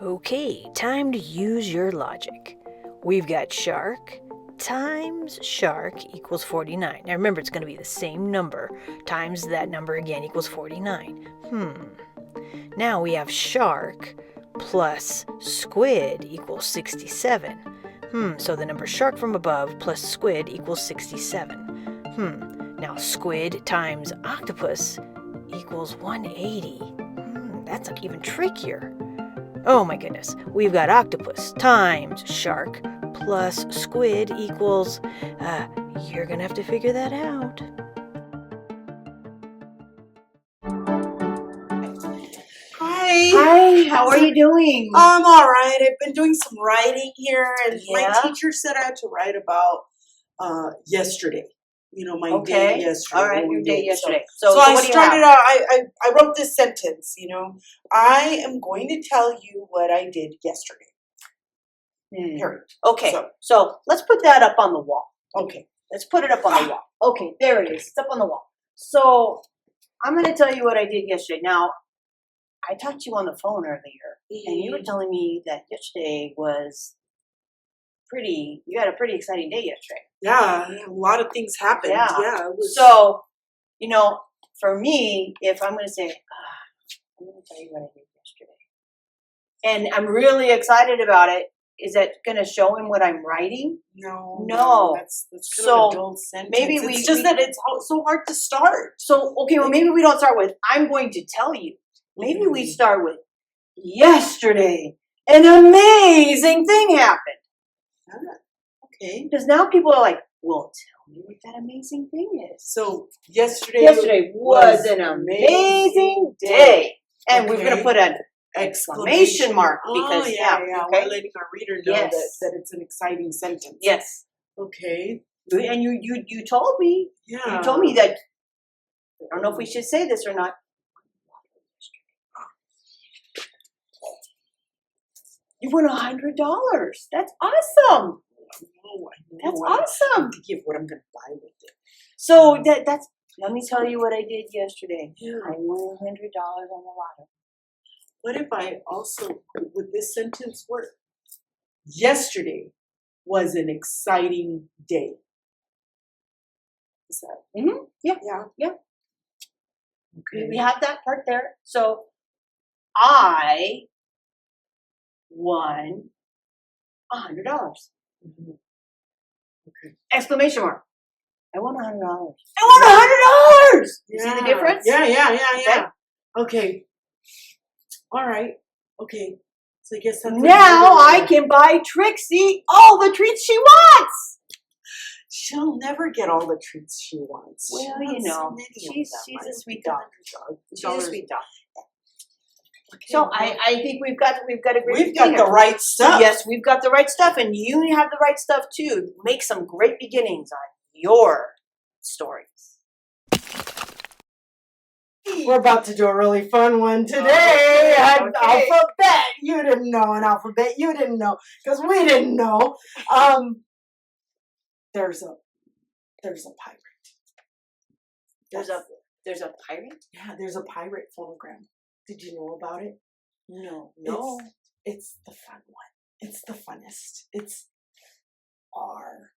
Okay, time to use your logic. We've got shark times shark equals 49. Now remember, it's going to be the same number times that number again equals 49. Now we have shark plus squid equals 67. So the number shark from above plus squid equals 67. Now squid times octopus equals 180. That's even trickier. Oh my goodness, we've got octopus times shark plus squid equals, you're gonna have to figure that out. Hi, how are you doing? I'm all right. I've been doing some writing here, and Yeah? my teacher said I had to write about yesterday. You know, my day yesterday. All right, your day yesterday. So what I do you started have? out. I wrote this sentence. You know, I am going to tell you what I did yesterday. Period. Okay, so let's put that up on the wall. Okay. Let's put it up on the wall. Okay, there it is. It's up on the wall. So I'm going to tell you what I did yesterday. Now, I talked to you on the phone earlier, and you were telling me that yesterday was you had a pretty exciting day yesterday. Yeah, a lot of things happened. Yeah. It was... So, you know, for me, if I'm going to say, I'm going to tell you what I did yesterday, and I'm really excited about it, is that going to show him what I'm writing? No. That's kind of a dull sentence. Maybe it's just that it's so hard to start. So, okay, well, maybe we don't start with, I'm going to tell you. Maybe we start with, yesterday, an amazing thing happened. Okay. Because now people are like, well, tell me what that amazing thing is. So yesterday was an amazing day. And we're going to put an exclamation mark because, okay. We're letting our reader know that it's an exciting sentence. Yes. Okay. And you told me. Yeah. You told me that, I don't know if we should say this or not. You won $100. That's awesome. That's awesome. To give what I'm going to buy with it. So that's. Let me tell you what I did yesterday. Yeah. I won $100 on the lotto. What if I also, would this sentence work? Yesterday was an exciting day. Is that? Mm-hmm. Yeah. Yeah. Okay. We have that part there. So I won $100. Okay. Exclamation mark. I won $100. I won $100! You see the difference? Yeah. Okay. All right. Okay. So I guess that's now I can buy Trixie all the treats she wants. She'll never get all the treats she wants. Well, you know, she's a sweet dog. She's a sweet dog. Okay, so I think we've got a great. We've got the right stuff. Yes, we've got the right stuff, and you have the right stuff too. Make some great beginnings on your stories. We're about to do a really fun one today. An alphabet. You didn't know an alphabet. You didn't know because we didn't know. There's a pirate. There's a pirate? Yeah, there's a pirate phonogram. Did you know about it? No. It's the fun one. It's the funnest. It's R.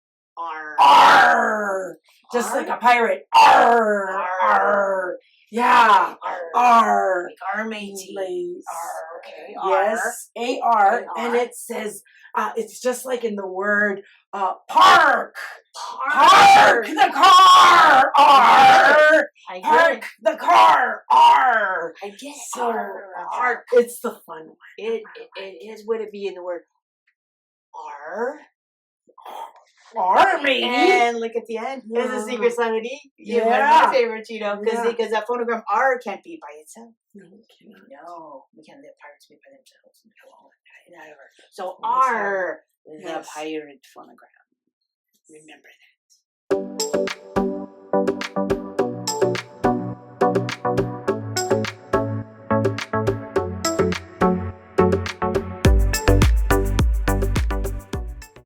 Just like a pirate. R. Yeah. R. Like R-matey. Okay. Yes. A-R. And it says, it's just like in the word park. Park the car. R. Park the car. R. I get it. So Park. It's the fun one. It is. Would it be in the word R? R, maybe. And look at the end. There's a secret sign of D. Yeah. One of my favorite, because that phonogram R can't be by itself. No, we cannot. No, we can't let pirates be by themselves. No. So R, the pirate phonogram. Remember that.